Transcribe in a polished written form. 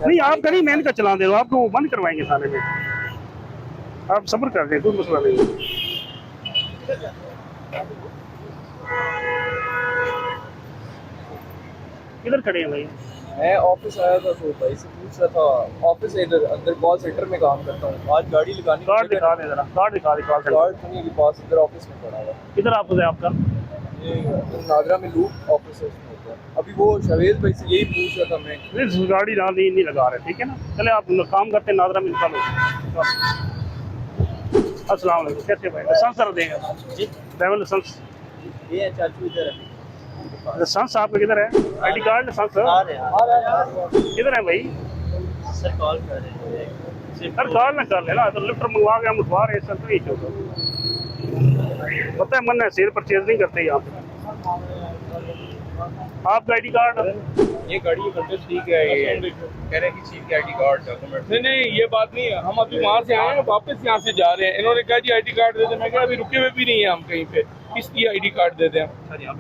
नहीं आपका नहीं, मैं इनका चला दे रहा हूँ, आपको वो बंद करवाएंगे थाने में, आप सब्र कर दें, कोई मसला नहीं। किधर खड़े हैं भाई? मैं ऑफिस आया था तो भाई से पूछ रहा था, ऑफिस इधर अंदर कॉल सेंटर में काम करता हूँ। आज गाड़ी लगानी कार्ड दिखा दे जरा, कार्ड दिखा दे, कार्ड दिखा। गार्ड सुनिए के पास इधर ऑफिस में पड़ा हुआ है। किधर ऑफिस है आपका? ये नागरा में लूप ऑफिस है, उसमें होता है। अभी वो शवेज भाई से यही पूछ रहा था मैं। नहीं गाड़ी ना नहीं लगा रहे, ठीक है ना, चले आप काम करते हैं नादरा में, निकालो। अस्सलाम वालेकुम, कैसे भाई? लाइसेंस सर देंगे जी, ड्राइवर लाइसेंस। ये चाचू इधर है, लाइसेंस आपका किधर है? आईडी कार्ड लाइसेंस किधर है भाई? सर कॉल कर रहे हैं। सर कॉल ना कर लेना, तो लिफ्ट मंगवा के हम उठवा रहे हैं सर, तो नहीं चलता, पता है मन है, शेयर परचेज नहीं करते यहाँ पे। आपका आईडी कार्ड? ये गाड़ी कंट्रोल ठीक है, ये कह रहे हैं कि चीफ के आईडी कार्ड डॉक्यूमेंट। नहीं ये बात नहीं है, हम अभी वहाँ से आए हैं, वापस यहाँ से जा रहे हैं। इन्होंने कहा जी आईडी कार्ड दे दें, मैं कहा अभी रुके हुए भी नहीं है हम कहीं पे, इसकी आईडी कार्ड दे दें।